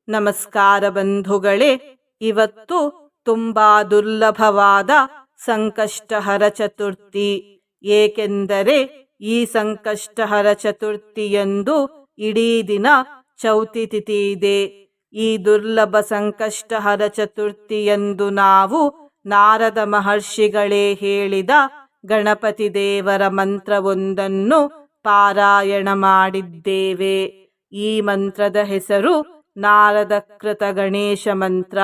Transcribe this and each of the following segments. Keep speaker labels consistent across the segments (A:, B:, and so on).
A: ನಮಸ್ಕಾರ ಬಂಧುಗಳೇ. ಇವತ್ತು ತುಂಬಾ ದುರ್ಲಭವಾದ ಸಂಕಷ್ಟಹರ ಚತುರ್ಥಿ. ಏಕೆಂದರೆ ಈ ಸಂಕಷ್ಟಹರ ಚತುರ್ಥಿಯಂದು ಇಡೀ ದಿನ ಚೌತಿ ತಿಥಿ ಇದೆ. ಈ ದುರ್ಲಭ ಸಂಕಷ್ಟಹರ ಚತುರ್ಥಿಯಂದು ನಾವು ನಾರದ ಮಹರ್ಷಿಗಳೇ ಹೇಳಿದ ಗಣಪತಿ ದೇವರ ಮಂತ್ರವೊಂದನ್ನು ಪಾರಾಯಣ ಮಾಡಿದ್ದೇವೆ. ಈ ಮಂತ್ರದ ಹೆಸರು ನಾರದಕೃತ ಗಣೇಶ ಮಂತ್ರ.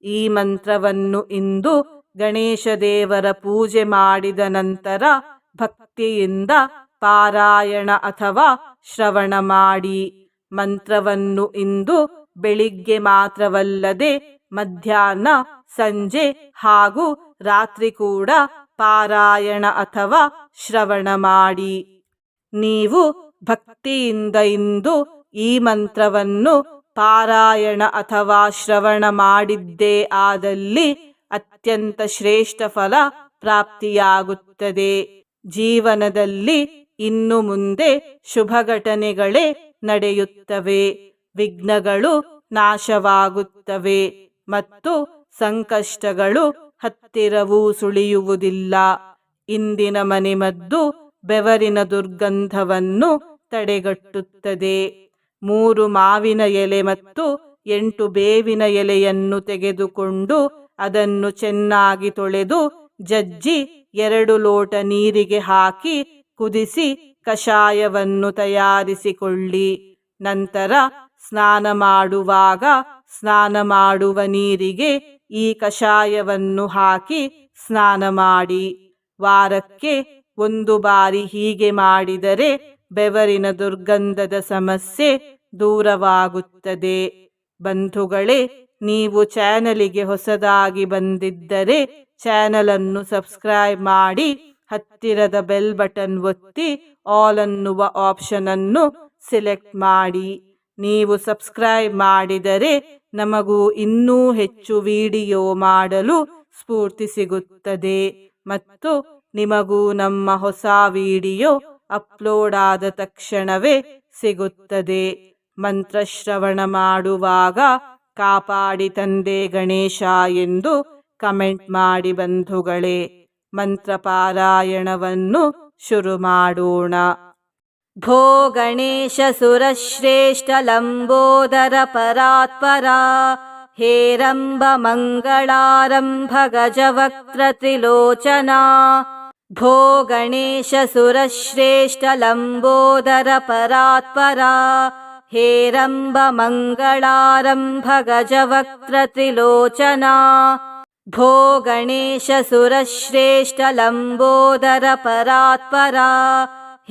A: ಈ ಮಂತ್ರವನ್ನು ಇಂದು ಗಣೇಶ ದೇವರ ಪೂಜೆ ಮಾಡಿದ ನಂತರ ಭಕ್ತಿಯಿಂದ ಪಾರಾಯಣ ಅಥವಾ ಶ್ರವಣ ಮಾಡಿ. ಮಂತ್ರವನ್ನು ಇಂದು ಬೆಳಿಗ್ಗೆ ಮಾತ್ರವಲ್ಲದೆ ಮಧ್ಯಾಹ್ನ, ಸಂಜೆ ಹಾಗೂ ರಾತ್ರಿ ಕೂಡ ಪಾರಾಯಣ ಅಥವಾ ಶ್ರವಣ ಮಾಡಿ. ನೀವು ಭಕ್ತಿಯಿಂದ ಇಂದು ಈ ಮಂತ್ರವನ್ನು ಪಾರಾಯಣ ಅಥವಾ ಶ್ರವಣ ಮಾಡಿದ್ದೇ ಆದಲ್ಲಿ ಅತ್ಯಂತ ಶ್ರೇಷ್ಠ ಫಲ ಪ್ರಾಪ್ತಿಯಾಗುತ್ತದೆ. ಜೀವನದಲ್ಲಿ ಇನ್ನು ಮುಂದೆ ಶುಭ ಘಟನೆಗಳೇ ನಡೆಯುತ್ತವೆ, ವಿಘ್ನಗಳು ನಾಶವಾಗುತ್ತವೆ ಮತ್ತು ಸಂಕಷ್ಟಗಳು ಹತ್ತಿರವೂ ಸುಳಿಯುವುದಿಲ್ಲ. ಇಂದಿನ ಮನೆಮದ್ದು ಬೆವರಿನ ದುರ್ಗಂಧವನ್ನು ತಡೆಗಟ್ಟುತ್ತದೆ. 3 ಮಾವಿನ ಎಲೆ ಮತ್ತು 8 ಬೇವಿನ ಎಲೆಯನ್ನು ತೆಗೆದುಕೊಂಡು ಅದನ್ನು ಚೆನ್ನಾಗಿ ತೊಳೆದು ಜಜ್ಜಿ 2 ಲೋಟ ನೀರಿಗೆ ಹಾಕಿ ಕುದಿಸಿ ಕಷಾಯವನ್ನು ತಯಾರಿಸಿಕೊಳ್ಳಿ. ನಂತರ ಸ್ನಾನ ಮಾಡುವಾಗ ಸ್ನಾನ ಮಾಡುವ ನೀರಿಗೆ ಈ ಕಷಾಯವನ್ನು ಹಾಕಿ ಸ್ನಾನ ಮಾಡಿ. ವಾರಕ್ಕೆ 1 ಬಾರಿ ಹೀಗೆ ಮಾಡಿದರೆ ಬೆವರಿನ ದುರ್ಗಂಧದ ಸಮಸ್ಯೆ ದೂರವಾಗುತ್ತದೆ. ಬಂಧುಗಳೇ, ನೀವು ಚಾನಲಿಗೆ ಹೊಸದಾಗಿ ಬಂದಿದ್ದರೆ ಚಾನಲ್ ಅನ್ನು ಸಬ್ಸ್ಕ್ರೈಬ್ ಮಾಡಿ, ಹತ್ತಿರದ ಬೆಲ್ ಬಟನ್ ಒತ್ತಿ ಆಲ್ ಅನ್ನುವ ಆಪ್ಷನ್ ಅನ್ನು ಸೆಲೆಕ್ಟ್ ಮಾಡಿ. ನೀವು ಸಬ್ಸ್ಕ್ರೈಬ್ ಮಾಡಿದರೆ ನಮಗೂ ಇನ್ನೂ ಹೆಚ್ಚು ವಿಡಿಯೋ ಮಾಡಲು ಸ್ಫೂರ್ತಿ ಸಿಗುತ್ತದೆ ಮತ್ತು ನಿಮಗೂ ನಮ್ಮ ಹೊಸ ವಿಡಿಯೋ ಅಪ್ಲೋಡ್ ಆದ ತಕ್ಷಣವೇ ಸಿಗುತ್ತದೆ. ಮಂತ್ರಶ್ರವಣ ಮಾಡುವಾಗ ಕಾಪಾಡಿ ತಂದೆ ಗಣೇಶ ಎಂದು ಕಮೆಂಟ್ ಮಾಡಿ ಬಂಧುಗಳೇ. ಮಂತ್ರ ಪಾರಾಯಣವನ್ನು ಶುರು ಮಾಡೋಣ. ಭೋ ಗಣೇಶ ಸುರಶ್ರೇಷ್ಠ ಲಂಬೋದರ ಪರಾತ್ಪರ, ಹೇರಂಬ ಮಂಗಳಾರಂಭ ಗಜವಕ್ತ್ರ ತ್ರಿಲೋಚನ. ಭೋ ಗಣೇಶ ಸುರಶ್ರೇಷ್ಠ ಲಂಬೋದರ ಪರಾತ್ಪರ, ಹೇರಂಬ ಮಂಗಳಾರಂಭ ಗಜವಕ್ತ್ರ ತ್ರಿಲೋಚನ. ಭೋ ಗಣೇಶ ಸುರಶ್ರೇಷ್ಠ ಲಂಬೋದರ ಪರಾತ್ಪರ,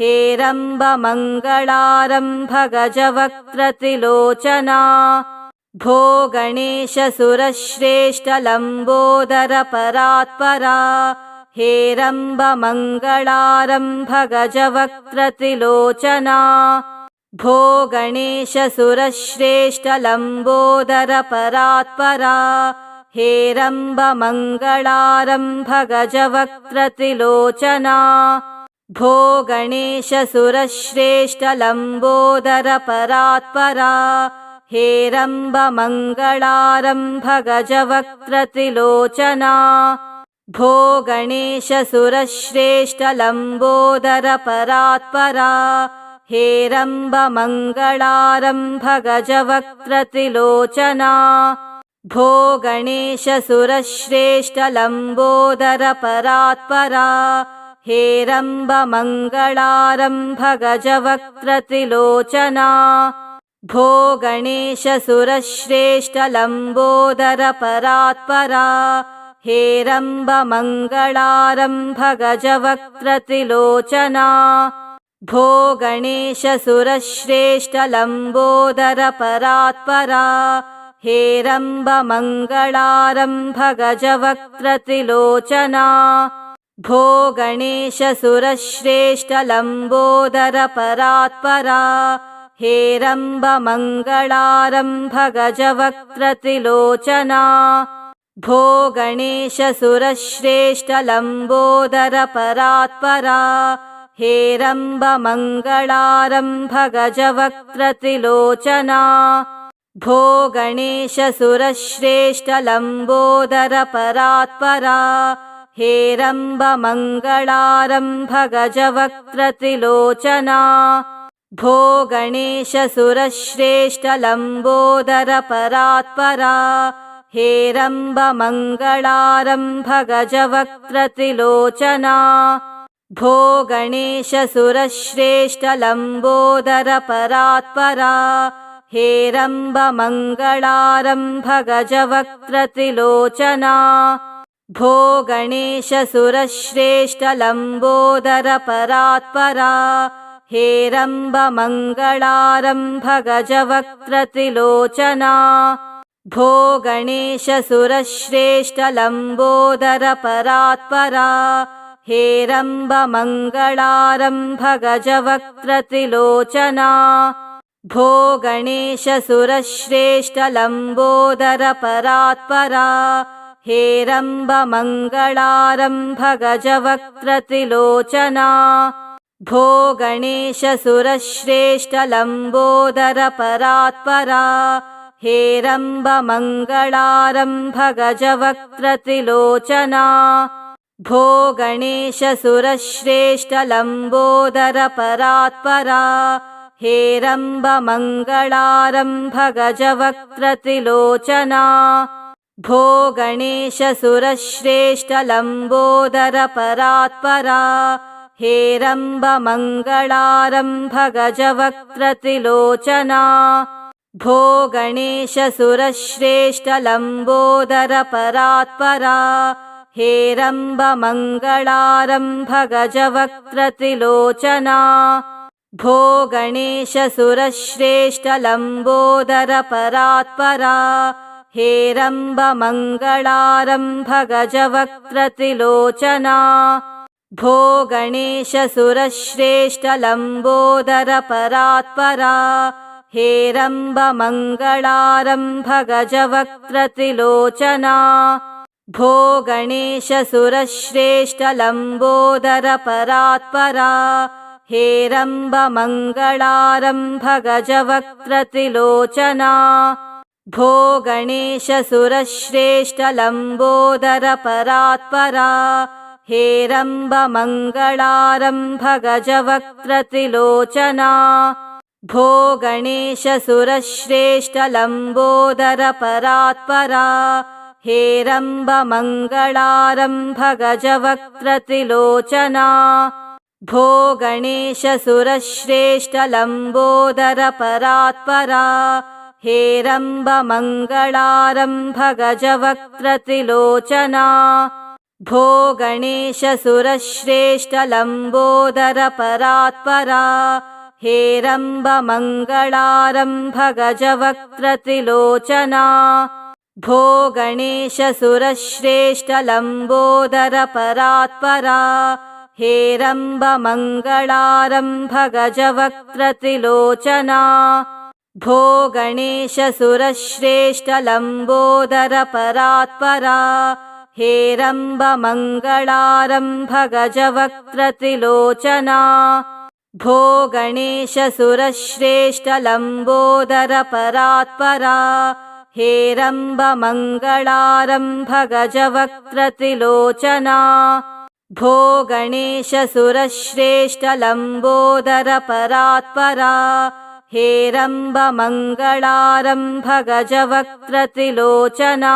A: ಹೇರಂಬ ಮಂಗಳಾರಂಭ ಗಜವಕ್ತ್ರ ತ್ರಿಲೋಚನ. ಭೋ ಗಣೇಶ ಸುರಶ್ರೇಷ್ಠ ಲಂಬೋದರ ಪರಾತ್ಪರ, ಹೇರಂಬ ಮಂಗಳಾರಂಭ ಗಜವಕ್ತ್ರ ತ್ರಿಲೋಚನ. ಭೋ ಗಣೇಶ ಸುರಶ್ರೇಷ್ಠ ಲಂಬೋದರ ಪರಾತ್ಪರ, ಹೇರಂಬ ಮಂಗಳಾರಂಭ ಗಜವಕ್ತ್ರ ತ್ರಿಲೋಚನ. ಭೋ ಗಣೇಶ ಸುರಶ್ರೇಷ್ಠ ಲಂಬೋದರ ಪರಾತ್ಪರ, ಹೇರಂಬ ಮಂಗಳಾರಂಭ ಗಜವಕ್ತ್ರ ತ್ರಿಲೋಚನ. ಭೋ ಗಣೇಶ ಸುರಶ್ರೇಷ್ಠ ಲಂಬೋದರ ಪರಾತ್ಪರ, ಹೇರಂಬ ಮಂಗಳಾರಂಭ ಗಜವಕ್ತ್ರ ತ್ರಿಲೋಚನ. ಭೋ ಗಣೇಶ ಸುರಶ್ರೇಷ್ಠ ಲಂಬೋದರ ಪರಾತ್ಪರ, ಹೇರಂಬ ಮಂಗಳಾರಂಭ ಗಜವಕ್ತ್ರ ತ್ರಿಲೋಚನ. ಭೋ ಗಣೇಶ ಸುರಶ್ರೇಷ್ಠ ಲಂಬೋದರ ಪರಾತ್ಪರ, ಹೇರಂಬ ಮಂಗಳಾರಂಭ ಗಜವಕ್ತ್ರ ತ್ರಿಲೋಚನ. ಭೋ ಗಣೇಶ ಸುರಶ್ರೇಷ್ಠ ಲಂಬೋದರ ಪರಾತ್ಪರ, ಹೇರಂಬ ಮಂಗಳಾರಂಭ ಗಜವಕ್ತ್ರ ತ್ರಿಲೋಚನ. ಭೋ ಗಣೇಶ ಸುರಶ್ರೇಷ್ಠ ಲಂಬೋದರ ಪರಾತ್ಪರ, ಹೇರಂಬ ಮಂಗಳಾರಂಭ ಗಜವಕ್ತ್ರ ತ್ರಿಲೋಚನ. ಭೋ ಗಣೇಶ ಸುರಶ್ರೇಷ್ಠ ಲಂಬೋದರ ಪರಾತ್ಪರ, ಹೇರಂಬ ಮಂಗಳಾರಂಭ ಗಜವಕ್ತ್ರ ತ್ರಿಲೋಚನ. भो गणेश सुरश्रेष्ठलम्बोदर परात्परा हेरम्ब मङ्गलारम्भ गजवक्त्रत्रिलोचना भो गणेश सुरश्रेष्ठलम्बोदर परात्परा हेरम्ब मङ्गलारम्भ गजवक्त्रत्रिलोचना भो गणेश सुरश्रेष्ठलम्बोदर परात्परा हेरम्ब मङ्गलारम्भ गजवक्त्रत्रिलोचना भो गणेश सुरश्रेष्ठलम्बोदर परात्परा हेरम्ब मङ्गलारम्भ गजवक्त्रत्रिलोचना भो गणेश सुरश्रेष्ठलम्बोदर परात्परा हेरम्ब मङ्गलारम्भ गजवक्त्रत्रिलोचना भो गणेश सुरश्रेष्ठलम्बोदर परात्परा हेरम्ब मङ्गलारम्भ गजवक्त्रत्रिलोचना भो गणेश सुरश्रेष्ठलम्बोदर परात्परा हेरम्ब मङ्गलारम्भ गजवक्त्रत्रिलोचना भो गणेश सुरश्रेष्ठलम्बोदर परात्परा हेरम्ब मङ्गलारम्भ गजवक्त्रत्रिलोचना भो गणेश सुरश्रेष्ठलम्बोदर परात्परा हेरम्ब मङ्गलारम्भ गजवक्त्रत्रिलोचना भो गणेश सुरश्रेष्ठलम्बोदर परात्परा हेरम्ब मङ्गलारम्भ गजवक्त्रत्रिलोचना भो गणेश सुरश्रेष्ठलम्बोदर परात्परा हेरम्ब मङ्गलारम्भ गजवक्त्रत्रिलोचना भो गणेश सुरश्रेष्ठलम्बोदर परात्परा हेरम्ब मङ्गलारम्भ गजवक्त्रत्रिलोचना भो गणेश सुरश्रेष्ठलम्बोदर परात्परा हेरम्ब मङ्गलारम्भ गजवक्त्रत्रिलोचना भो गणेश सुरश्रेष्ठलम्बोदर परात्परा हेरम्ब मङ्गलारम्भ गजवक्त्रत्रिलोचना भो गणेश सुरश्रेष्ठलम्बोदर परात्परा हेरम्ब मङ्गलारम्भ गजवक्त्रत्रिलोचना भो गणेश सुरश्रेष्ठलम्बोदर परात्परा हेरम्ब मङ्गलारम्भ गजवक्त्रत्रिलोचना भो गणेश सुरश्रेष्ठलम्बोदर परात्परा हेरम्ब मङ्गलारम्भ गजवक्त्रत्रिलोचना भो गणेश सुरश्रेष्ठलम्बोदर परात्परा हेरम्ब मङ्गलारम्भ गजवक्त्रत्रिलोचना भो गणेश सुरश्रेष्ठलम्बोदर परात्परा हेरम्ब मङ्गलारम्भ गजवक्त्रत्रिलोचना भो गणेश सुरश्रेष्ठलम्बोदर परात्परा हेरम्ब मङ्गलारम्भ गजवक्त्रत्रिलोचना भो गणेश सुरश्रेष्ठलम्बोदर परात्परा हेरम्ब मङ्गलारम्भ गजवक्त्रत्रिलोचना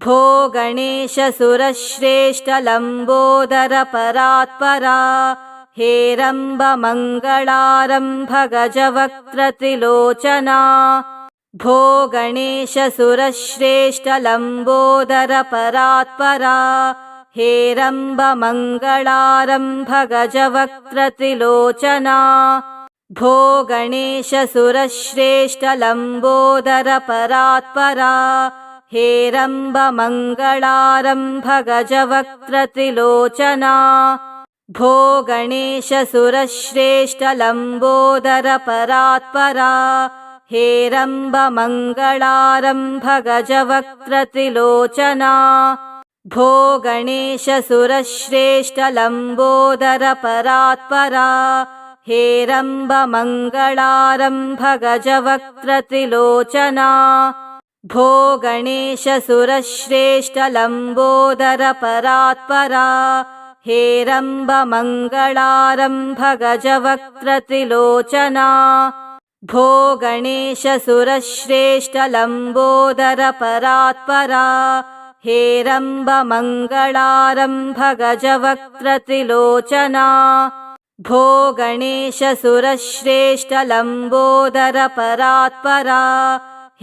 A: भो गणेश सुरश्रेष्ठलम्बोदर परात्परा हेरम्ब मङ्गलारम्भ गजवक्त्रत्रिलोचना भो गणेश सुरश्रेष्ठलम्बोदर परात्परा हेरम्ब मङ्गलारम्भ गजवक्त्रत्रिलोचना भो गणेश सुरश्रेष्ठलम्बोदर परात्परा हेरम्ब मङ्गलारम्भ गजवक्त्रत्रिलोचना भो गणेश सुरश्रेष्ठलम्बोदर परात्परा हेरम्ब मङ्गलारम्भ गजवक्त्रत्रिलोचना भो गणेश सुरश्रेष्ठलम्बोदर परात्परा हेरम्बमङ्गलारम्भ गजवक्त्रत्रिलोचना भो गणेशसुरश्रेष्ठलम्बोदरपरात्परा हेरम्बमङ्गलारम्भ गजवक्त्रत्रिलोचना भो गणेशसुरश्रेष्ठलम्बोदरपरात्परा हेरम्बमङ्गलारम्भ गजवक्त्रत्रिलोचना भो गणेशसुरश्रेष्ठलम्बोदरपरात्परा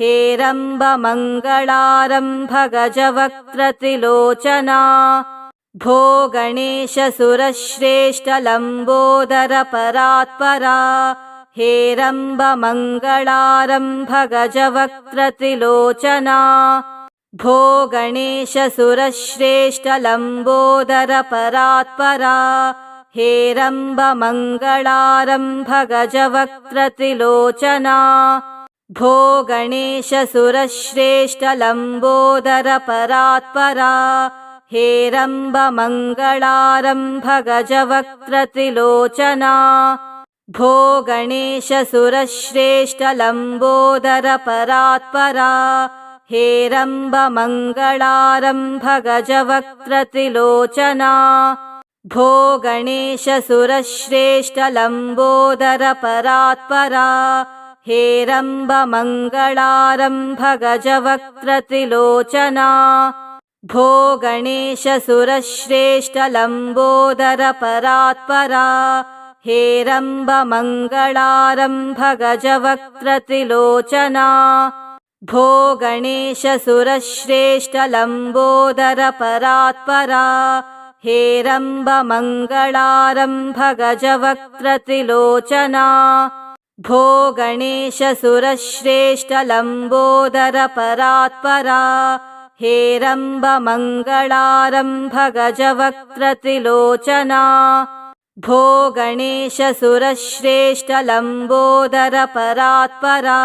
A: हेरम्बमङ्गलारम्भ गजवक्त्रत्रिलोचना भो गणेशसुरश्रेष्ठलम्बोदरपरात्परा हेरम्बमङ्गलारम्भ गजवक्त्रत्रिलोचना भो गणेशसुरश्रेष्ठलम्बोदरपरात्परा हेरम्बमङ्गलारम्भ गजवक्त्रत्रिलोचना भो गणेशसुरश्रेष्ठलम्बोदरपरात्परा हेरम्बमङ्गलारम्भ गजवक्त्रत्रिलोचना भो गणेशसुरश्रेष्ठलम्बोदरपरात्परा हेरम्बमङ्गलारम्भ गजवक्त्रत्रिलोचना भो गणेशसुरश्रेष्ठलम्बोदरपरात्परा हेरम्बमङ्गलारम्भ गजवक्त्रत्रिलोचना भो गणेशसुरश्रेष्ठलम्बोदरपरात्परा हेरम्बमङ्गलारम्भ गजवक्त्रत्रिलोचना भो गणेशसुरश्रेष्ठलम्बोदरपरात्परा हेरम्बमङ्गलारम्भ गजवक्त्रत्रिलोचना भो गणेशसुरश्रेष्ठलम्बोदरपरात्परा हेरम्बमङ्गलारम्भ गजवक्त्रत्रिलोचना भो गणेशसुरश्रेष्ठलम्बोदरपरात्परा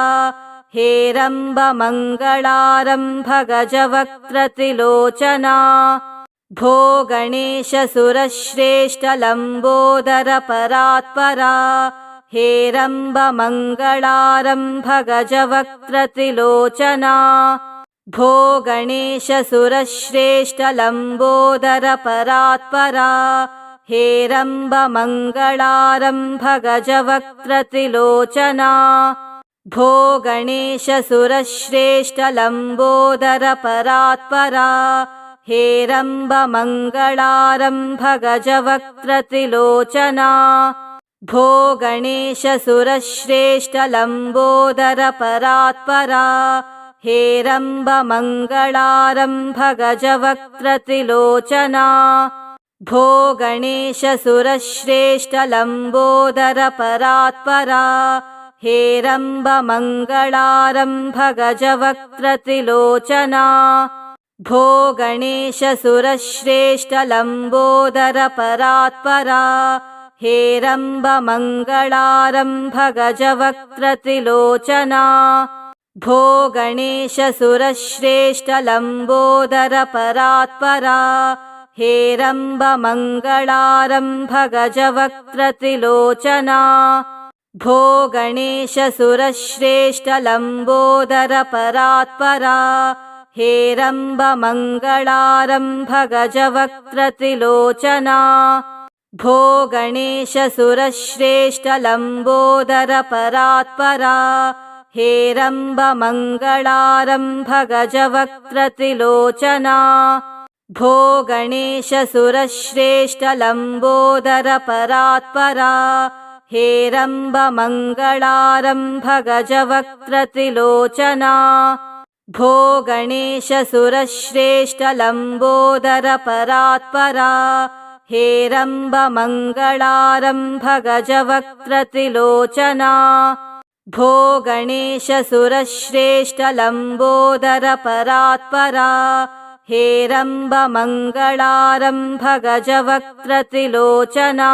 A: हेरम्बमङ्गलारम्भ गजवक्त्रत्रिलोचना भो गणेशसुरश्रेष्ठलम्बोदरपरात्परा हेरम्बमङ्गलारम्भ गजवक्त्रत्रिलोचना भो गणेशसुरश्रेष्ठलम्बोदरपरात्परा हेरम्बमङ्गलारम्भ गजवक्त्रत्रिलोचना भो गणेशसुरश्रेष्ठलम्बोदरपरात्परा हेरम्बमङ्गलारम्भ गजवक्त्रत्रिलोचना भो गणेशसुरश्रेष्ठलम्बोदरपरात्परा हेरम्बमङ्गलारम्भ गजवक्त्रत्रिलोचना भो गणेशसुरश्रेष्ठलम्बोदरपरात्परा हेरम्बमङ्गलारम्भ गजवक्त्रत्रिलोचना भो गणेशसुरश्रेष्ठलम्बोदरपरात्परा हेरम्बमङ्गलारम्भ गजवक्त्रत्रिलोचना भो गणेशसुरश्रेष्ठलम्बोदरपरात्परा हेरम्बमङ्गलारम्भ गजवक्त्रत्रिलोचना भो गणेशसुरश्रेष्ठलम्बोदरपरात्परा हेरम्बमङ्गलारम्भ गजवक्त्रत्रिलोचना भो गणेशसुरश्रेष्ठलम्बोदरपरात्परा हेरम्बमङ्गलारम्भ गजवक्त्रत्रिलोचना भो गणेशसुरश्रेष्ठलम्बोदरपरात्परा हेरम्बमङ्गलारम्भ गजवक्त्रत्रिलोचना भो गणेशसुरश्रेष्ठलम्बोदरपरात्परा हेरम्बमङ्गलारम्भ गजवक्त्रत्रिलोचना भो गणेशसुरश्रेष्ठलम्बोदरपरात्परा हेरम्बमङ्गलारम्भ गजवक्त्रत्रिलोचना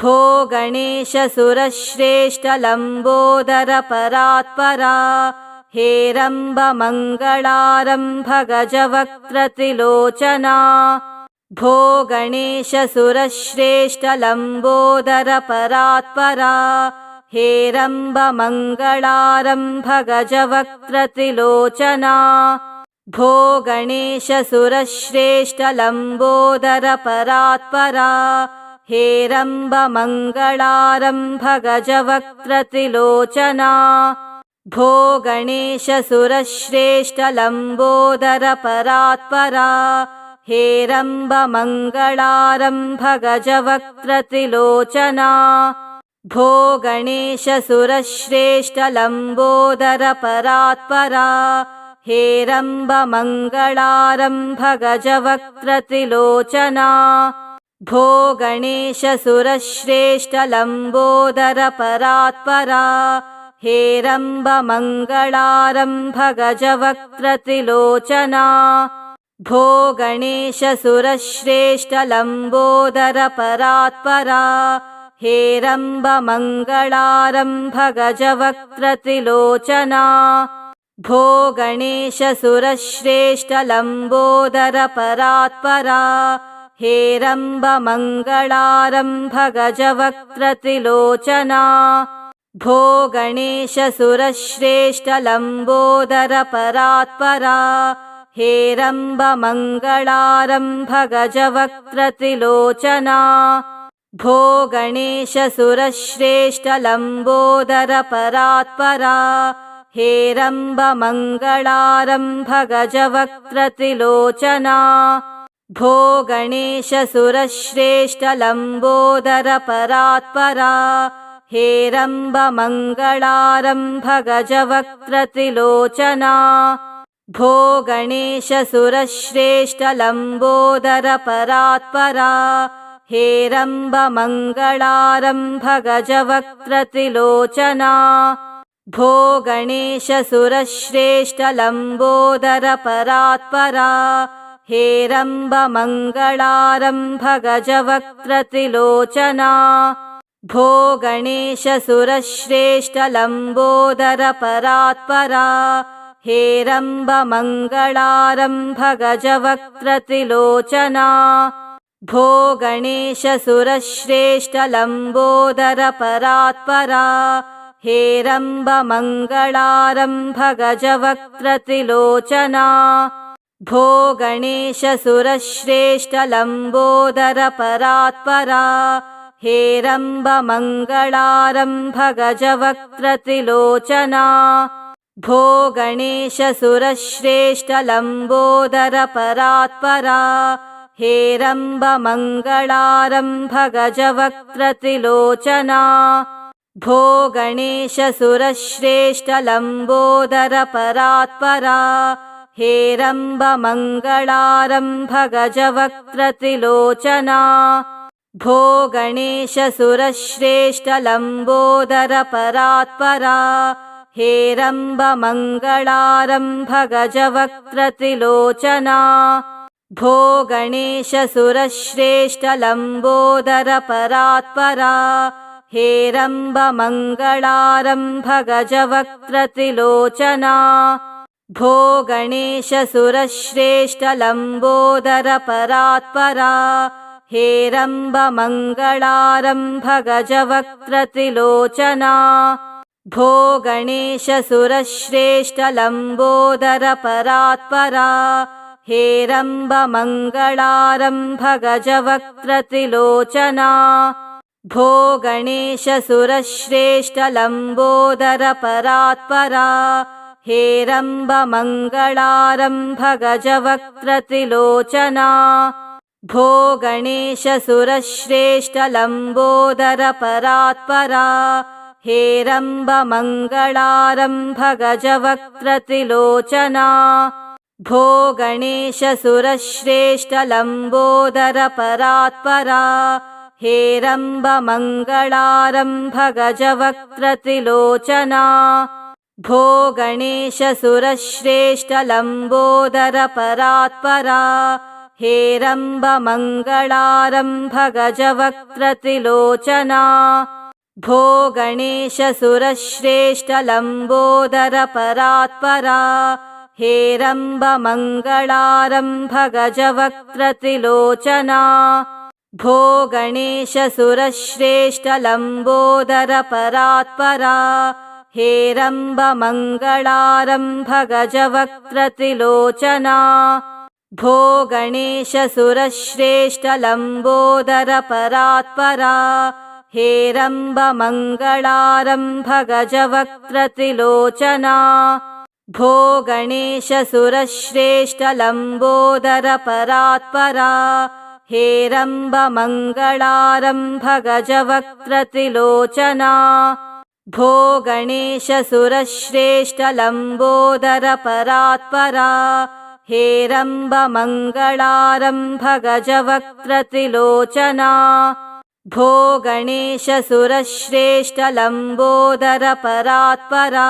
A: भो गणेशसुरश्रेष्ठलम्बोदरपरात्परा हेरम्बमङ्गलारम्भ गजवक्त्रत्रिलोचना भो गणेशसुरश्रेष्ठलम्बोदरपरात्परा हेरम्बमङ्गलारम्भ गजवक्त्रत्रिलोचना भो गणेशसुरश्रेष्ठलम्बोदरपरात्परा हेरम्बमङ्गलारम्भ गजवक्त्रत्रिलोचना भो गणेशसुरश्रेष्ठलम्बोदरपरात्परा हेरम्बमङ्गलारम्भ गजवक्त्रत्रिलोचना भो गणेशसुरश्रेष्ठलम्बोदरपरात्परा हेरम्बमङ्गलारम्भ गजवक्त्रत्रिलोचना भो गणेशसुरश्रेष्ठलम्बोदरपरात्परा हेरम्बमङ्गलारम्भ गजवक्त्रत्रिलोचना भो गणेशसुरश्रेष्ठलम्बोदरपरात्परा हेरम्बमङ्गलारम्भ गजवक्त्रत्रिलोचना भो गणेशसुरश्रेष्ठलम्बोदरपरात्परा हेरम्बमङ्गलारम्भ गजवक्त्रत्रिलोचना भो गणेशसुरश्रेष्ठलम्बोदरपरात्परा हेरम्बमङ्गलारम्भ गजवक्त्रत्रिलोचना भो गणेशसुरश्रेष्ठलम्बोदरपरात्परा हेरम्बमङ्गलारम्भ गजवक्त्रत्रिलोचना भो गणेशसुरश्रेष्ठलम्बोदरपरात्परा हेरम्बमङ्गलारम्भ गजवक्त्रत्रिलोचना भो गणेशसुरश्रेष्ठलम्बोदरपरात्परा हेरम्बमङ्गलारम्भ गजवक्त्रत्रिलोचना भो गणेशसुरश्रेष्ठलम्बोदरपरात्परा हेरम्बमङ्गलारम्भ गजवक्त्रत्रिलोचना भो गणेशसुरश्रेष्ठलम्बोदरपरात्परा हेरम्बमङ्गलारम्भ गजवक्त्रत्रिलोचना भो गणेशसुरश्रेष्ठलम्बोदरपरात्परा हेरम्बमङ्गलारम्भ गजवक्त्रत्रिलोचना भो गणेशसुरश्रेष्ठलम्बोदरपरात्परा हेरम्बमङ्गलारम्भ गजवक्त्रत्रिलोचना भो गणेशसुरश्रेष्ठलम्बोदरपरात्परा हेरम्बमङ्गलारम्भ गजवक्त्रत्रिलोचना भो गणेशसुरश्रेष्ठलम्बोदरपरात्परा हेरम्बमङ्गलारम्भ गजवक्त्रत्रिलोचना भो गणेशसुरश्रेष्ठलम्बोदरपरात्परा हेरम्बमङ्गलारम्भ गजवक्त्रत्रिलोचना भो गणेशसुरश्रेष्ठलम्बोदरपरात्परा हेरम्बमङ्गलारम्भ गजवक्त्रत्रिलोचना भो गणेशसुरश्रेष्ठलम्बोदरपरात्परा हेरम्बमङ्गलारम्भ गजवक्त्रत्रिलोचना भो गणेशसुरश्रेष्ठलम्बोदरपरात्परा हेरम्बमङ्गलारम्भ गजवक्त्रत्रिलोचना भो गणेशसुरश्रेष्ठलम्बोदरपरात्परा हेरम्बमङ्गलारम्भ गजवक्त्रत्रिलोचना भो गणेशसुरश्रेष्ठलम्बोदरपरात्परा हेरम्बमङ्गलारम्भ गजवक्त्रत्रिलोचना भो गणेशसुरश्रेष्ठलम्बोदरपरात्परा हेरम्बमङ्गलारम्भ गजवक्त्रत्रिलोचना भो गणेशसुरश्रेष्ठलम्बोदरपरात्परा हेरम्बमङ्गलारम्भ गजवक्त्रत्रिलोचना भो गणेशसुरश्रेष्ठलम्बोदरपरात्परा हेरम्बमङ्गलारम्भ गजवक्त्रत्रिलोचना भो गणेशसुरश्रेष्ठलम्बोदर परात्परा हेरम्बमङ्गलारम्भ गजवक्त्रत्रिलोचना भो गणेशसुरश्रेष्ठलम्बोदर परात्परा हेरम्बमङ्गलारम्भ गजवक्त्रत्रिलोचना भो गणेशसुरश्रेष्ठलम्बोदर परात्परा हेरम्बमङ्गलारम्भ गजवक्त्रत्रिलोचना भो गणेशसुरश्रेष्ठलम्बोदर परात्परा हेरम्बमङ्गलारम्भ गजवक्त्रत्रिलोचना भो गणेशसुरश्रेष्ठलम्बोदर परात्परा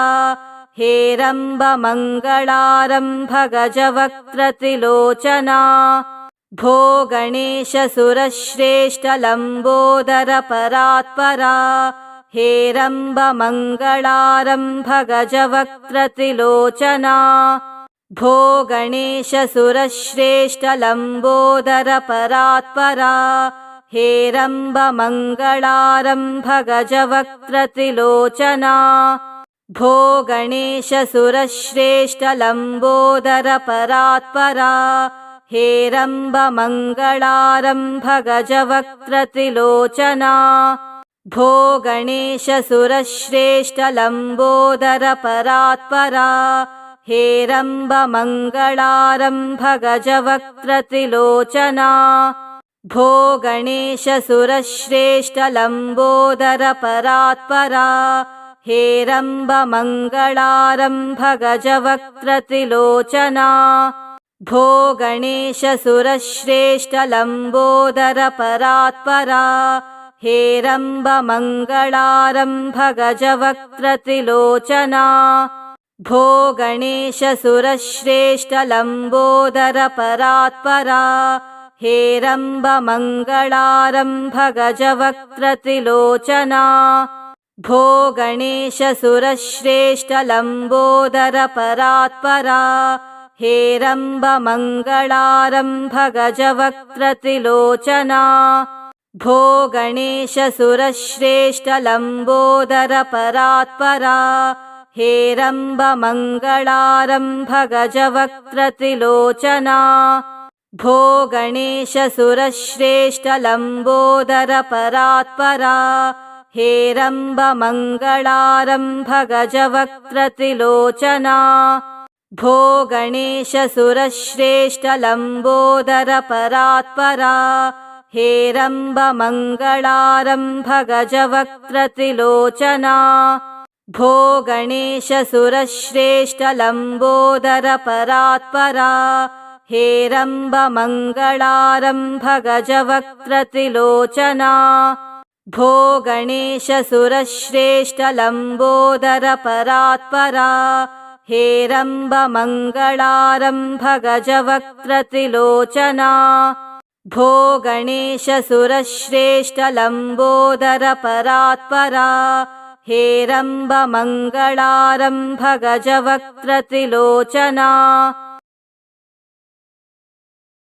A: हेरम्बमङ्गलारम्भ गजवक्त्रत्रिलोचना भो गणेशसुरश्रेष्ठलम्बोदर परात्परा हेरम्बमङ्गलारम्भ गजवक्त्रत्रिलोचना भो गणेशसुरश्रेष्ठलम्बोदर परात्परा हेरम्बमङ्गलारम्भ गजवक्त्रत्रिलोचना भो गणेशसुरश्रेष्ठलम्बोदर परात्परा हेरम्बमङ्गलारम्भ गजवक्त्रत्रिलोचना भो गणेशसुरश्रेष्ठलम्बोदर परात्परा हेरम्बमङ्गलारम्भ गजवक्त्रत्रिलोचना भो गणेशसुरश्रेष्ठलम्बोदर परात्परा हेरम्बमङ्गलारम्भ गजवक्त्रत्रिलोचना भो गणेशसुरश्रेष्ठलम्बोदर परात्परा हेरम्बमङ्गलारम्भ गजवक्त्रत्रिलोचना भो गणेशसुरश्रेष्ठलम्बोदर परात्परा हेरम्बमङ्गलारम्भ गजवक्त्रत्रिलोचना भो गणेशसुरश्रेष्ठलम्बोदर परात्परा हेरम्बमङ्गलारम्भ गजवक्त्रत्रिलोचना भो गणेशसुरश्रेष्ठलम्बोदर परात्परा हेरम्बमङ्गलारम्भ गजवक्त्रत्रिलोचना भो गणेशसुरश्रेष्ठलम्बोदर परात्परा हेरम्बमङ्गलारम्भ गजवक्त्रत्रिलोचना भो गणेशसुरश्रेष्ठलम्बोदर परात्परा हेरम्बमङ्गलारम्भ गजवक्त्रत्रिलोचना भो गणेशसुरश्रेष्ठलम्बोदर परात्परा हेरम्बमङ्गलारम्भ गजवक्त्रत्रिलोचना भो गणेशसुरश्रेष्ठलम्बोदर परात्परा हेरम्बमङ्गलारम्भ गजवक्त्रत्रिलोचना भो गणेशसुरश्रेष्ठलम्बोदर परात्परा हेरम्बमङ्गलारम्भ गजवक्त्रत्रिलोचना।